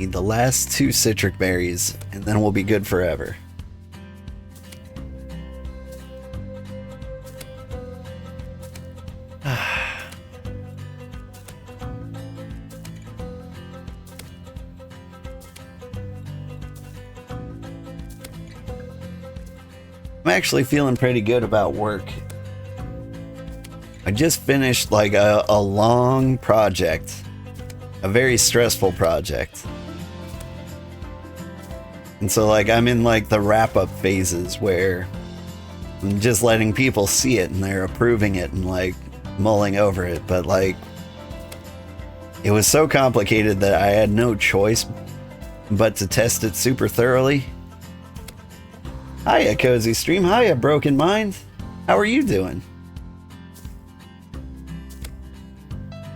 Need the last 2 citric berries, and then we'll be good forever. I'm actually feeling pretty good about work. I just finished like a long project. A very stressful project. And so like I'm in like the wrap-up phases where I'm just letting people see it and they're approving it and like mulling over it. But like it was so complicated that I had no choice but to test it super thoroughly. Hiya, Cozy Stream. Hiya, Broken Mind. How are you doing?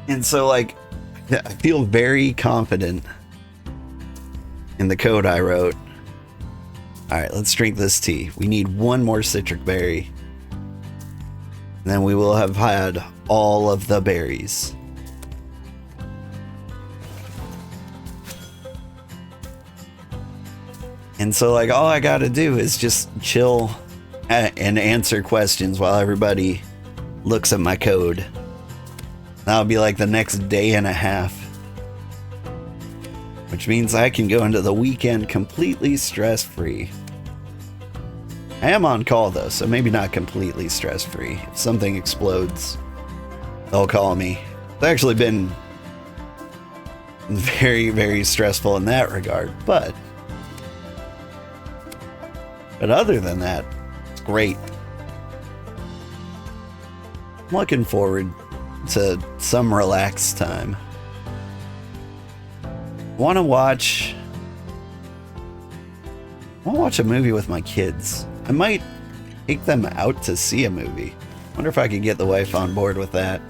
And so, like, I feel very confident in the code I wrote. Alright, let's drink this tea. We need 1 more citric berry. And then we will have had all of the berries. And so, like, all I gotta do is just chill and answer questions while everybody looks at my code. That'll be like the next day and a half. Which means I can go into the weekend completely stress-free. I am on call, though, so maybe not completely stress-free. If something explodes, they'll call me. It's actually been very, very stressful in that regard, but other than that, it's great. I'm looking forward to some relaxed time. I want to watch a movie with my kids. I might take them out to see a movie. Wonder if I could get the wife on board with that.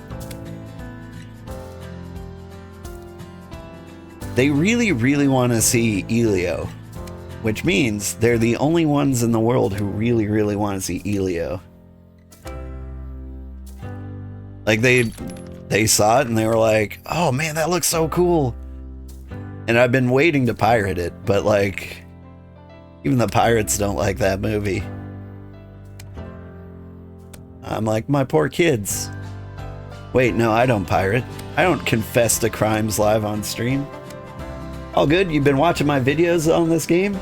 They really, really want to see Elio. Which means they're the only ones in the world who really, really want to see Elio. Like, they saw it and they were like, oh man, that looks so cool. And I've been waiting to pirate it, but like, even the pirates don't like that movie. I'm like, my poor kids. Wait, no, I don't pirate. I don't confess to crimes live on stream. All good, you've been watching my videos on this game?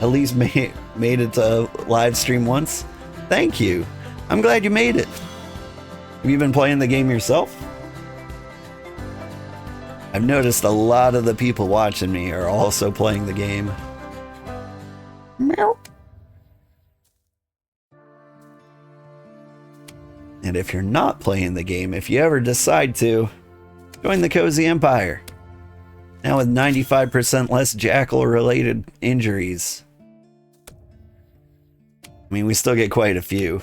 At least made it to live stream once? Thank you. I'm glad you made it. Have you been playing the game yourself? I've noticed a lot of the people watching me are also playing the game. Meow. And if you're not playing the game, if you ever decide to, join the Cozy Empire. Now with 95% less jackal-related injuries. I mean, we still get quite a few.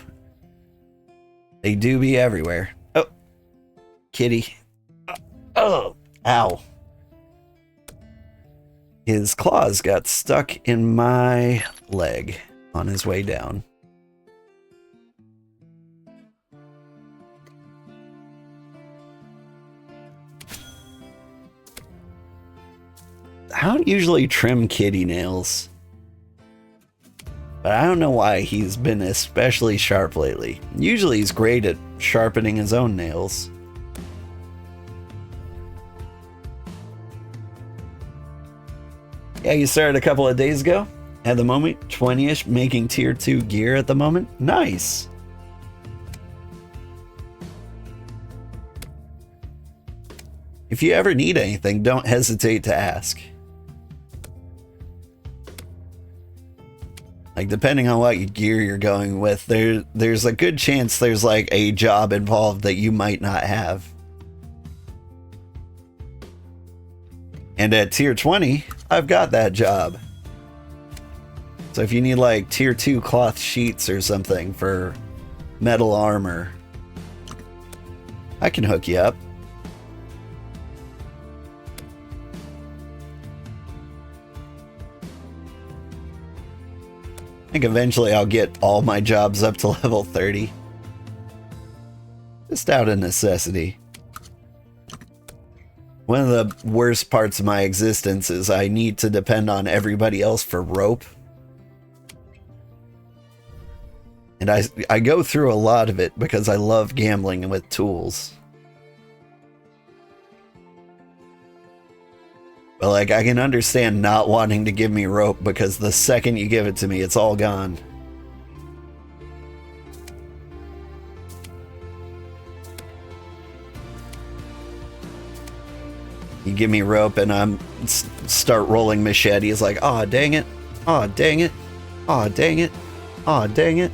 They do be everywhere. Oh, kitty. Oh, ow. His claws got stuck in my leg on his way down. I don't usually trim kitty nails, but I don't know why he's been especially sharp lately. Usually he's great at sharpening his own nails. Yeah, you started a couple of days ago. At the moment, 20-ish, making tier 2 gear at the moment. Nice. If you ever need anything, don't hesitate to ask. Like, depending on what gear you're going with, there's a good chance there's like a job involved that you might not have. And at tier 20, I've got that job. So if you need like tier 2 cloth sheets or something for metal armor, I can hook you up. I think eventually I'll get all my jobs up to level 30. Just out of necessity. One of the worst parts of my existence is I need to depend on everybody else for rope. And I go through a lot of it because I love gambling with tools. But like, I can understand not wanting to give me rope because the second you give it to me, it's all gone. You give me rope and I'm start rolling machetes like, aw, dang it. Aw, dang it. Aw, dang it. Aw, dang it.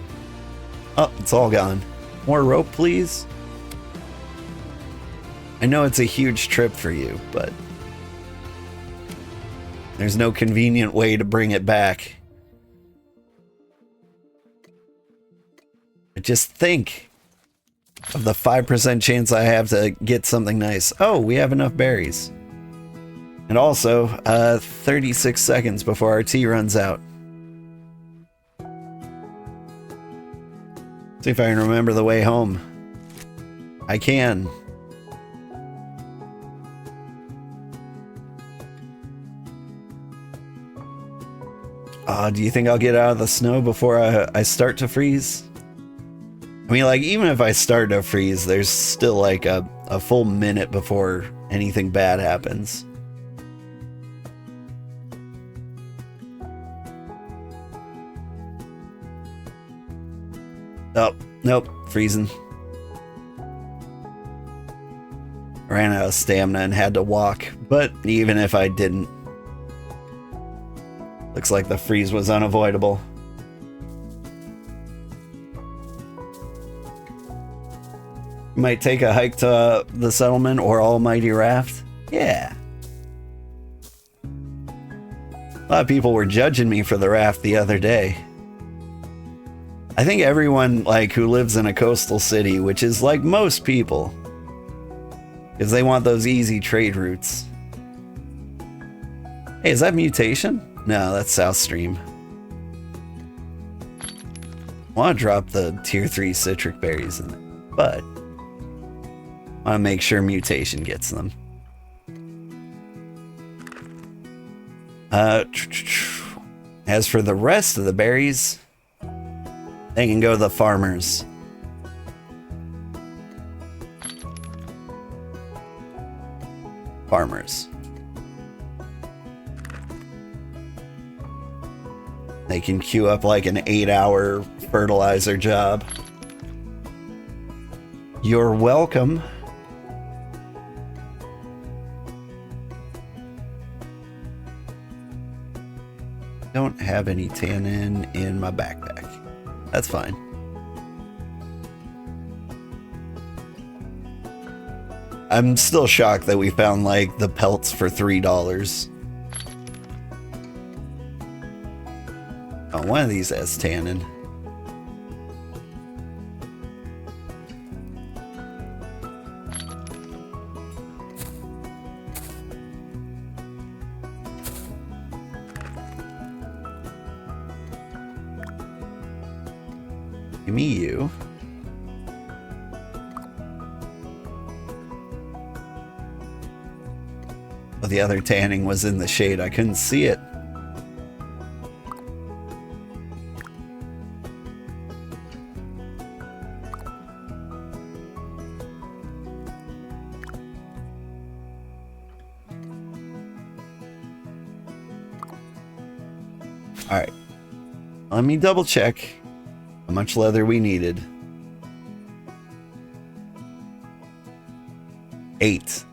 Oh, it's all gone. More rope, please. I know it's a huge trip for you, but there's no convenient way to bring it back. But just think of the 5% chance I have to get something nice. Oh, we have enough berries. And also, 36 seconds before our tea runs out. See if I can remember the way home. I can. Do you think I'll get out of the snow before I start to freeze? I mean, like, even if I start to freeze, there's still like a full minute before anything bad happens. Oh, nope, freezing. Ran out of stamina and had to walk, but even if I didn't, looks like the freeze was unavoidable. Might take a hike to the settlement or Almighty Raft. Yeah. A lot of people were judging me for the raft the other day. I think everyone like who lives in a coastal city, which is like most people, because they want those easy trade routes. Hey, is that mutation? No, that's South Stream. I want to drop the tier 3 citric berries in it, but I want to make sure mutation gets them. As for the rest of the berries, they can go to the farmers. Farmers. They can queue up like an 8-hour fertilizer job. You're welcome. Don't have any tannin in my backpack. That's fine. I'm still shocked that we found like the pelts for $3. Oh, one of these has tannin. Give me you. Oh, the other tanning was in the shade. I couldn't see it. All right. Let me double check how much leather we needed. 8.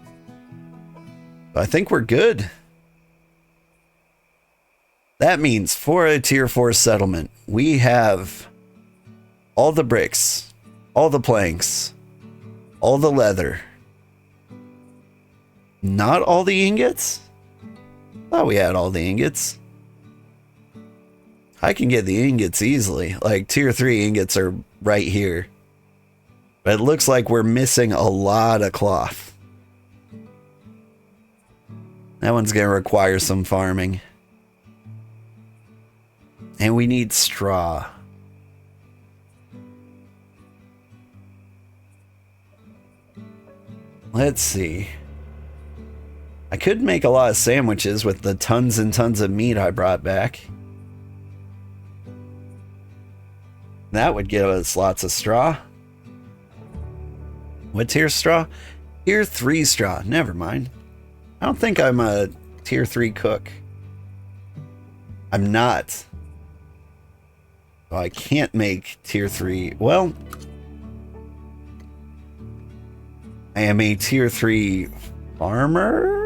I think we're good. That means for a tier 4 settlement, we have all the bricks, all the planks, all the leather. Not all the ingots? Thought we had all the ingots. I can get the ingots easily. Like tier 3 ingots are right here. But it looks like we're missing a lot of cloth. That one's going to require some farming. And we need straw. Let's see. I could make a lot of sandwiches with the tons and tons of meat I brought back. That would give us lots of straw. What tier straw? Tier 3 straw. Never mind. I don't think I'm a tier 3 cook. I'm not. So I can't make tier 3. Well, I am a tier 3 farmer?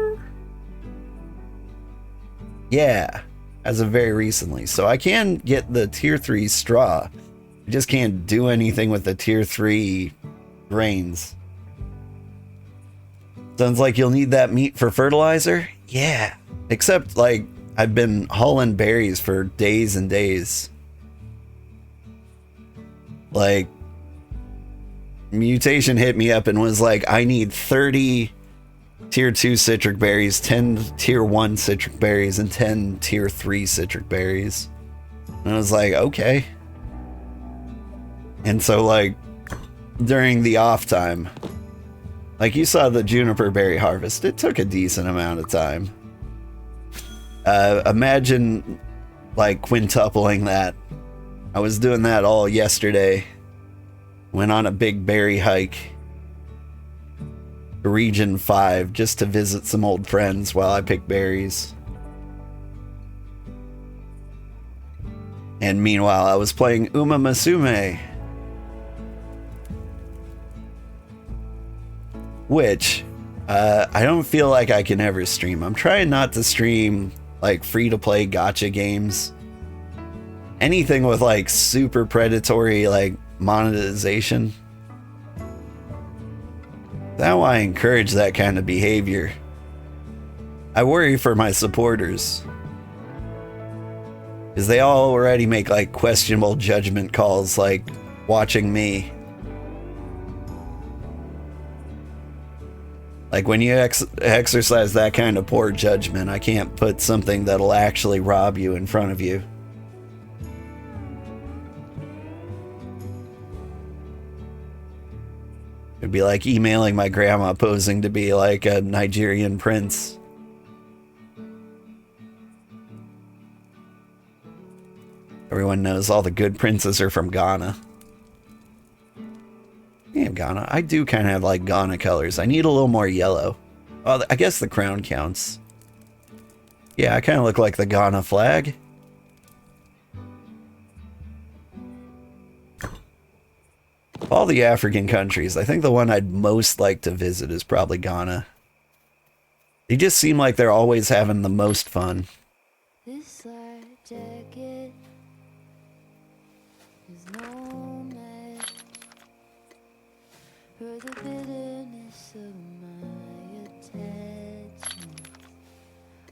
Yeah, as of very recently. So I can get the tier 3 straw. I just can't do anything with the tier 3 grains. Sounds like you'll need that meat for fertilizer? Yeah. Except, like, I've been hauling berries for days and days. Like, Mutation hit me up and was like, I need 30 tier 2 citric berries, 10 tier 1 citric berries, and 10 tier 3 citric berries. And I was like, okay. And so, like, during the off time, like you saw the juniper berry harvest, it took a decent amount of time. Imagine, like, quintupling that. I was doing that all yesterday. Went on a big berry hike to Region 5 just to visit some old friends while I pick berries. And meanwhile, I was playing Uma Musume, which I don't feel like I can ever stream. I'm trying not to stream like free-to-play gacha games. Anything with like super predatory like monetization. That's why I encourage that kind of behavior. I worry for my supporters, because they all already make like questionable judgment calls, like watching me. Like when you exercise that kind of poor judgment, I can't put something that'll actually rob you in front of you. It'd be like emailing my grandma posing to be like a Nigerian prince. Everyone knows all the good princes are from Ghana. Damn, Ghana. I do kind of have like Ghana colors. I need a little more yellow. Oh, I guess the crown counts. Yeah, I kind of look like the Ghana flag. Of all the African countries, I think the one I'd most like to visit is probably Ghana. They just seem like they're always having the most fun. This light jacket is no match for the bitterness of my attachment.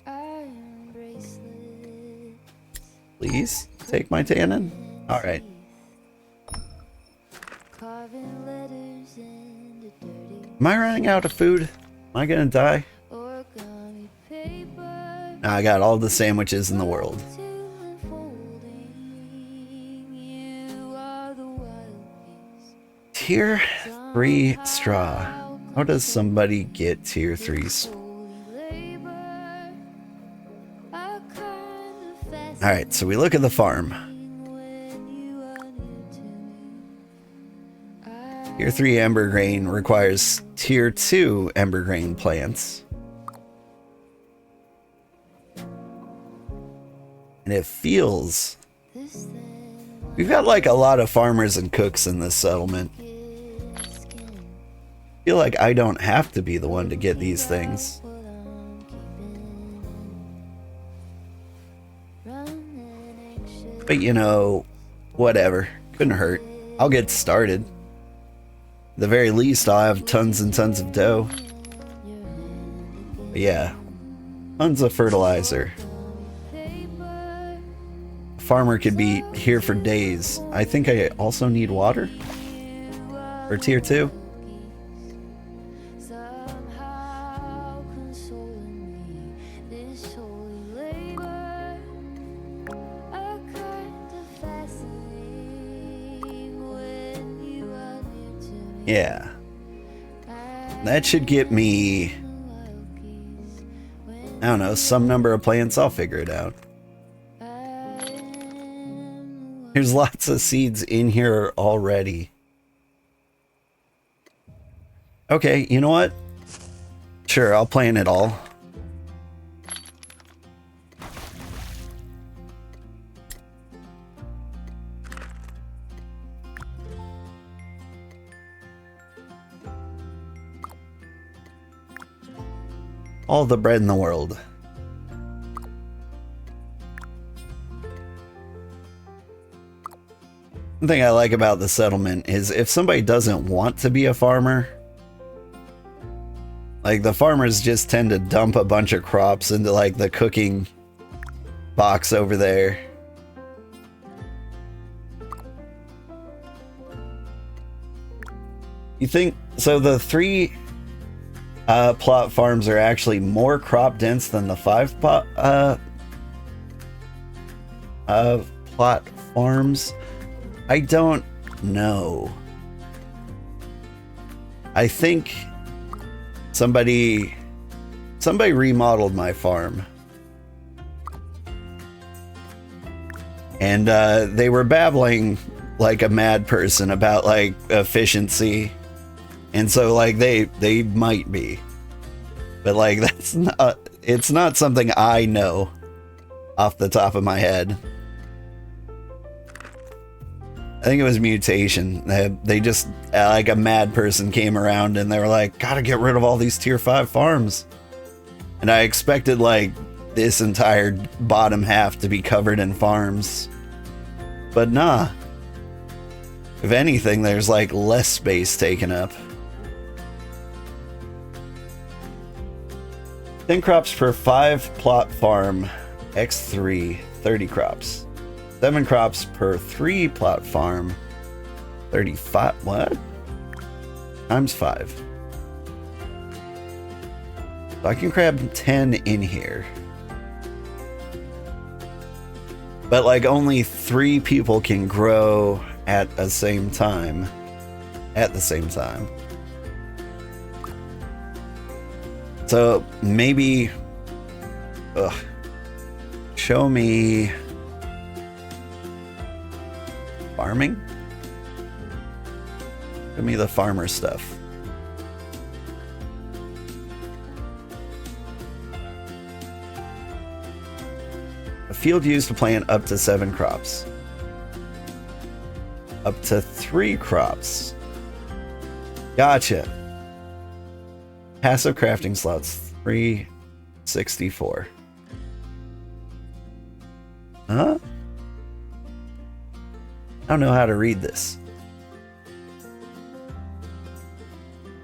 Iron bracelets. Please take my tannin. All right. Carving letters into dirty Am I running out of food? Am I gonna die? origami paper. No, I got all the sandwiches in the world. Till unfolding, you are the wild beast. Tier 3 straw. How does somebody get tier 3 straw? Alright, so we look at the farm. Tier 3 ember grain requires tier 2 ember grain plants. And it feels... We've got like a lot of farmers and cooks in this settlement. I feel like I don't have to be the one to get these things. But you know, whatever. Couldn't hurt. I'll get started. At the very least, I'll have tons and tons of dough. But yeah, tons of fertilizer. A farmer could be here for days. I think I also need water for tier 2. Yeah. That should get me I don't know, some number of plants, I'll figure it out. There's lots of seeds in here already. Okay, you know what? Sure, I'll plant it all. All the bread in the world. One thing I like about the settlement is if somebody doesn't want to be a farmer, like the farmers just tend to dump a bunch of crops into like the cooking box over there. You think, so the 3 plot farms are actually more crop dense than the 5 plot farms? I don't know. I think somebody remodeled my farm. And they were babbling like a mad person about like efficiency. And so like they might be. But like it's not something I know off the top of my head. I think it was mutation. They just, like a mad person came around and they were like, gotta get rid of all these tier 5 farms. And I expected like this entire bottom half to be covered in farms. But nah. If anything, there's like less space taken up. 10 crops per 5 plot farm, x3, 30 crops. 7 crops per 3 plot farm, 35, what? Times 5. So I can grab 10 in here. But like only 3 people can grow at the same time. So maybe, show me farming? Give me the farmer stuff. A field used to plant up to 7 crops. Up to 3 crops. Gotcha. Passive crafting slots, 364. Huh? I don't know how to read this.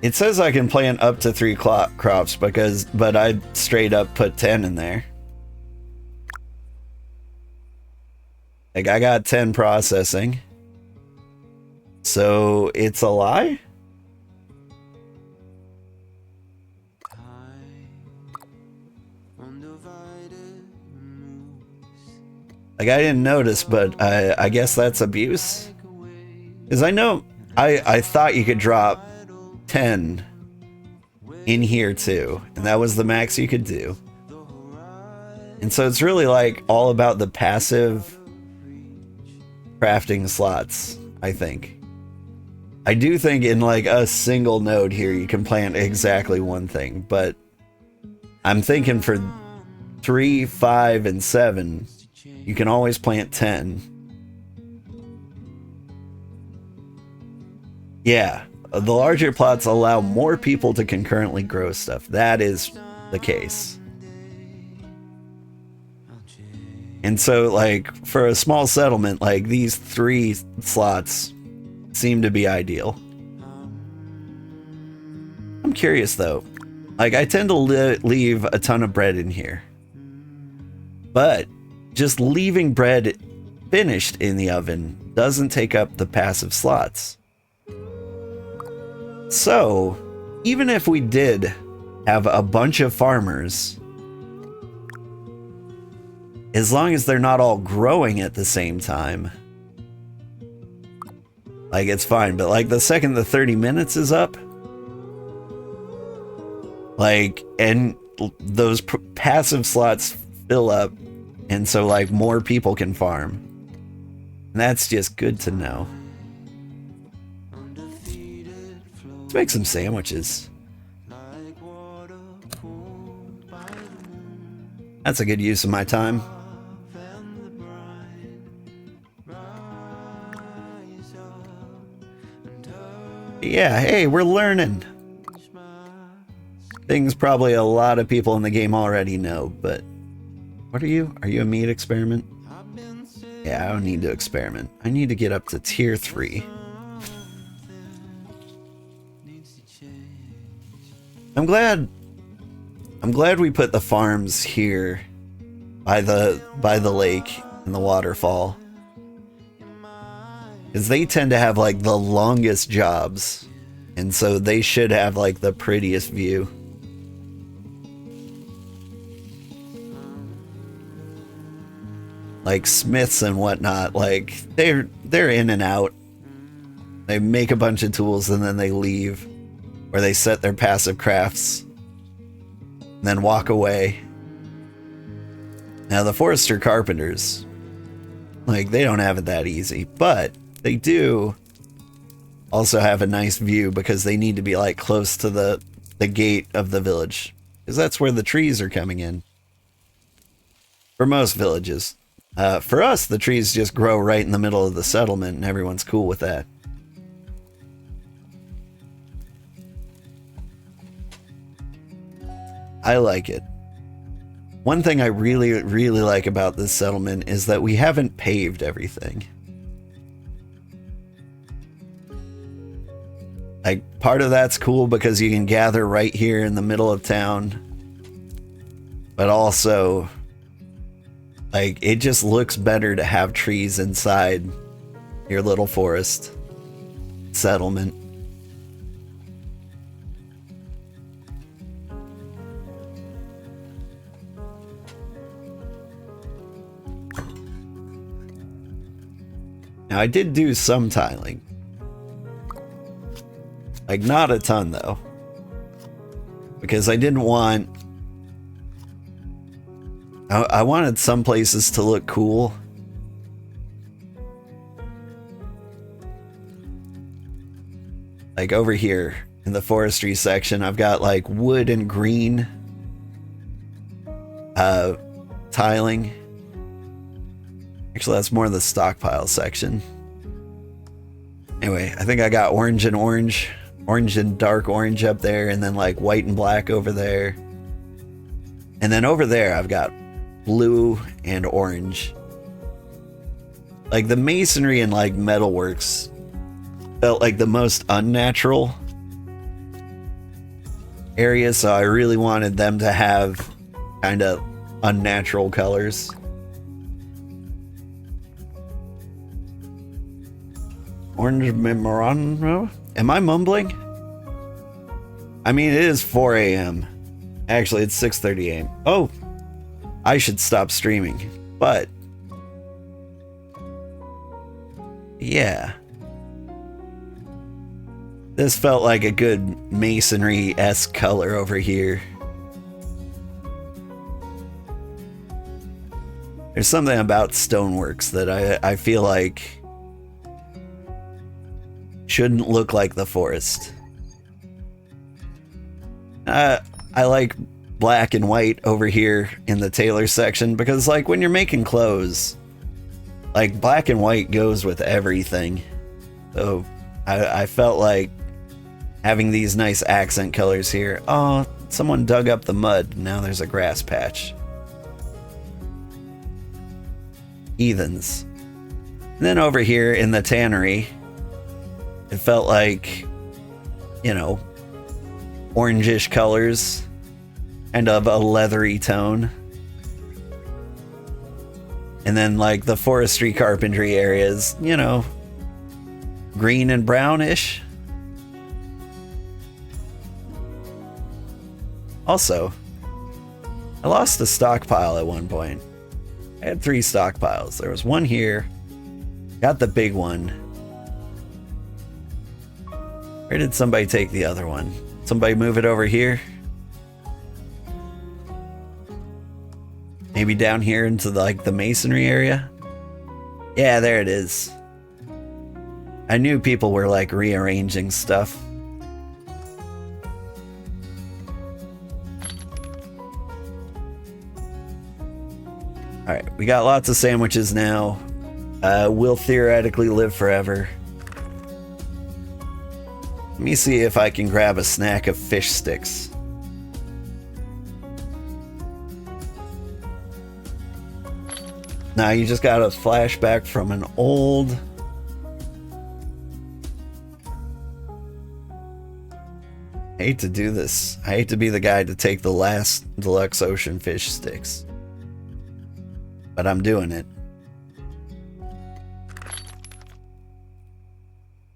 It says I can plant up to 3 crops but I straight up put 10 in there. Like I got 10 processing. So it's a lie? Like I didn't notice, but I guess that's abuse. Because I know I thought you could drop 10 in here too, and that was the max you could do. And so it's really like all about the passive crafting slots, I think. I do think in like a single node here you can plant exactly one thing, but I'm thinking for 3, 5, and 7 you can always plant 10. Yeah, the larger plots allow more people to concurrently grow stuff. That is the case. And so, like, for a small settlement, like, these 3 slots seem to be ideal. I'm curious, though. Like, I tend to leave a ton of bread in here. But just leaving bread finished in the oven doesn't take up the passive slots. So, even if we did have a bunch of farmers, as long as they're not all growing at the same time, like it's fine. But like the second the 30 minutes is up, like, and those passive slots fill up, and so like more people can farm. And that's just good to know. Let's make some sandwiches. That's a good use of my time. Yeah, hey, we're learning. Things probably a lot of people in the game already know, but... What are you? Are you a meat experiment? Yeah, I don't need to experiment. I need to get up to tier 3. I'm glad we put the farms here by the lake and the waterfall. Because they tend to have like the longest jobs, and so they should have like the prettiest view. Like smiths and whatnot, like they're in and out. They make a bunch of tools and then they leave, or they set their passive crafts and then walk away. Now the forester carpenters, like they don't have it that easy, but they do also have a nice view because they need to be like close to the gate of the village, because that's where the trees are coming in. For most villages. For us, the trees just grow right in the middle of the settlement and everyone's cool with that. I like it. One thing I really, really like about this settlement is that we haven't paved everything. Like, part of that's cool because you can gather right here in the middle of town. But also, like, it just looks better to have trees inside your little forest settlement. Now, I did do some tiling. Like, not a ton, though. Because I didn't want... I wanted some places to look cool. Like, over here in the forestry section, I've got, like, wood and green tiling. Actually, that's more the stockpile section. Anyway, I think I got orange and orange and dark orange up there, and then like white and black over there. And then over there, I've got blue and orange. Like the masonry and like metalworks felt like the most unnatural areas, so I really wanted them to have kind of unnatural colors. Orange memorandum? Am I mumbling? I mean, it is 4 a.m. Actually, it's 6:30 a.m. Oh, I should stop streaming. But yeah, this felt like a good masonry-esque color over here. There's something about stoneworks that I feel like shouldn't look like the forest. I like black and white over here in the tailor section because, like, when you're making clothes, like, black and white goes with everything. So I felt like having these nice accent colors here. Oh, someone dug up the mud. Now there's a grass patch. Heathens. And then over here in the tannery, it felt like, you know, orangish colors and of a leathery tone. And then like the forestry carpentry areas, you know, green and brownish. Also, I lost a stockpile at one point. I had 3 stockpiles. There was one here, got the big one. Where did somebody take the other one? Somebody move it over here? Maybe down here into the, like the masonry area. Yeah, there it is. I knew people were like rearranging stuff. Alright, we got lots of sandwiches now. We'll theoretically live forever. Let me see if I can grab a snack of fish sticks. Now you just got a flashback from an old... I hate to do this. I hate to be the guy to take the last deluxe ocean fish sticks. But I'm doing it.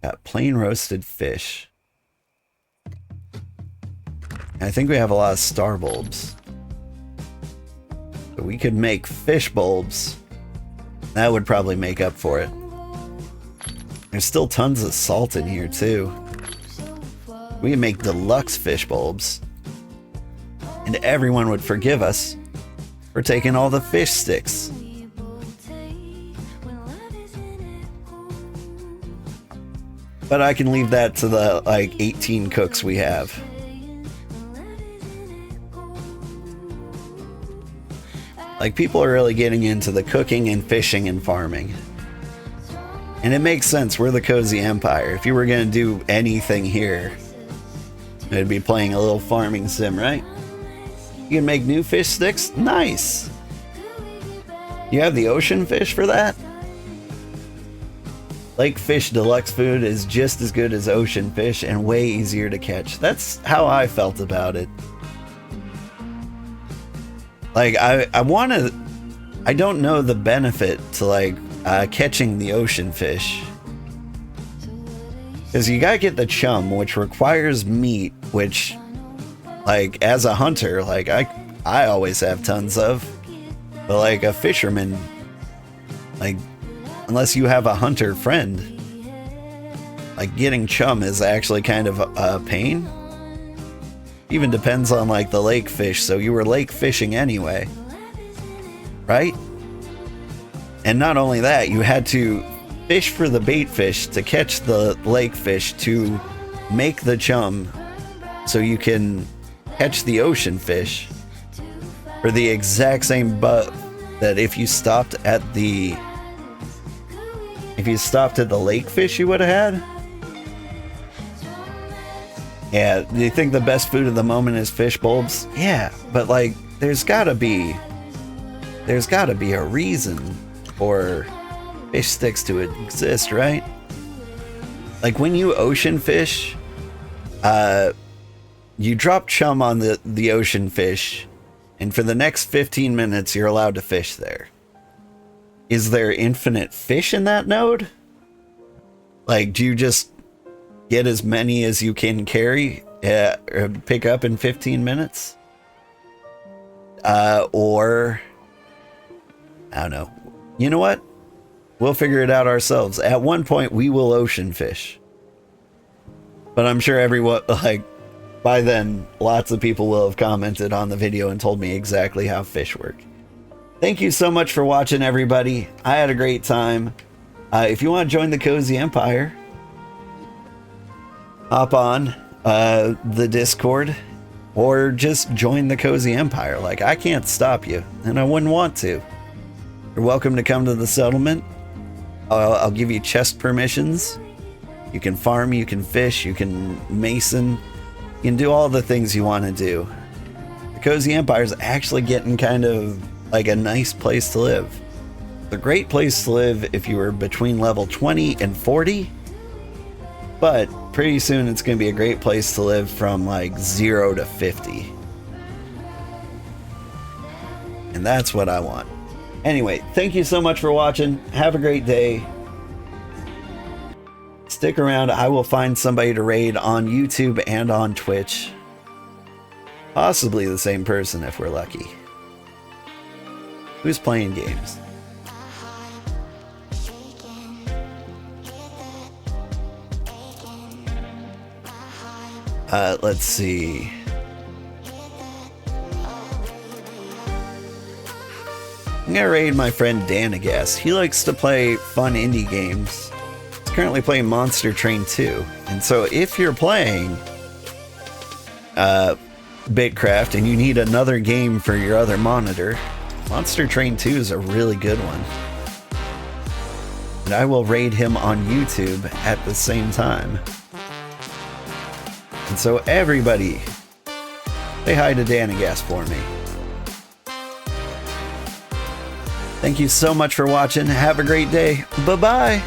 Got plain roasted fish. I think we have a lot of star bulbs. So we could make fish bulbs. That would probably make up for it. There's still tons of salt in here too. We can make deluxe fish bulbs. And everyone would forgive us for taking all the fish sticks. But I can leave that to the like 18 cooks we have. Like, people are really getting into the cooking and fishing and farming. And it makes sense, we're the Cozy Empire. If you were gonna do anything here, it'd be playing a little farming sim, right? You can make new fish sticks? Nice! You have the ocean fish for that? Lake fish deluxe food is just as good as ocean fish and way easier to catch. That's how I felt about it. Like, I don't know the benefit to like catching the ocean fish. Because you gotta get the chum, which requires meat, which, like, as a hunter, like, I always have tons of. But like a fisherman, like, unless you have a hunter friend, like, getting chum is actually kind of a pain. Even depends on like the lake fish, so you were lake fishing anyway, right? And not only that, you had to fish for the bait fish to catch the lake fish to make the chum so you can catch the ocean fish for the exact same butt that if you stopped at the lake fish you would have had. Yeah, do you think the best food of the moment is fish bulbs? Yeah, but like, there's gotta be a reason for fish sticks to exist, right? Like, when you ocean fish, you drop chum on the ocean fish, and for the next 15 minutes you're allowed to fish there. Is there infinite fish in that node? Like, do you just get as many as you can carry, or pick up in 15 minutes? Or, I don't know. You know what? We'll figure it out ourselves. At one point, we will ocean fish. But I'm sure everyone, like, by then, lots of people will have commented on the video and told me exactly how fish work. Thank you so much for watching, everybody. I had a great time. If you want to join the Cozy Empire, hop on the Discord, or just join the Cozy Empire. Like, I can't stop you, and I wouldn't want to. You're welcome to come to the settlement. I'll give you chest permissions. You can farm, you can fish, you can mason, you can do all the things you want to do. The Cozy Empire is actually getting kind of like a nice place to live. It's a great place to live if you were between level 20 and 40, but pretty soon it's going to be a great place to live from like 0 to 50. And that's what I want. Anyway, thank you so much for watching. Have a great day. Stick around. I will find somebody to raid on YouTube and on Twitch. Possibly the same person if we're lucky. Who's playing games? Let's see. I'm gonna raid my friend Danagas. He likes to play fun indie games. He's currently playing Monster Train 2. And so if you're playing BitCraft and you need another game for your other monitor, Monster Train 2 is a really good one. And I will raid him on YouTube at the same time. And so everybody, say hi to Danagas for me. Thank you so much for watching. Have a great day. Bye-bye.